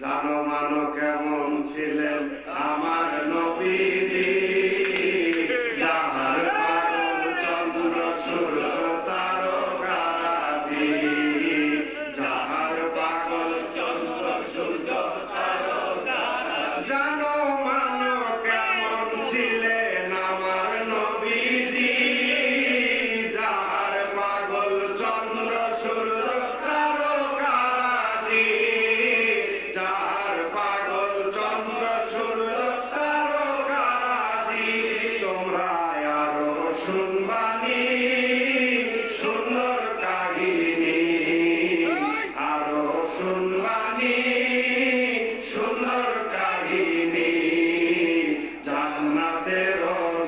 জানো মানো কেমন ছিলেন আমার নবীজি, যাহার পাগল চন্দ্র সূর্য তারকারাজি, যাহার পাগল চন্দ্র সূর্য তারকারাজি। জানো মানো কেমন ছিলেন আমার নবীজি, যাহার পাগল চন্দ্র সূর্য তারকারাজি, যাহার পাগল চন্দ্র সূর্য তারকারাজি। তোমরা আরো শুনবানি সুন্দর কাহিনী, আরো শুনবানি সুন্দর কাহিনী। জান্নাতের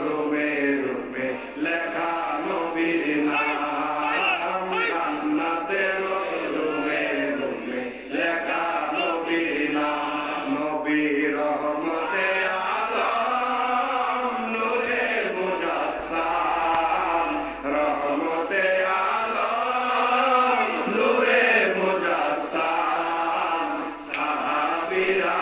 রূপে রূপে লেখা নবীর নাম, জান্নাতের রূপে রূপে লেখা নবীর নাম। নবী রহমতে আলম নূরে মুজাসসাম, রহমতে আলম নূরে মুজাসসাম। সাহাবীরা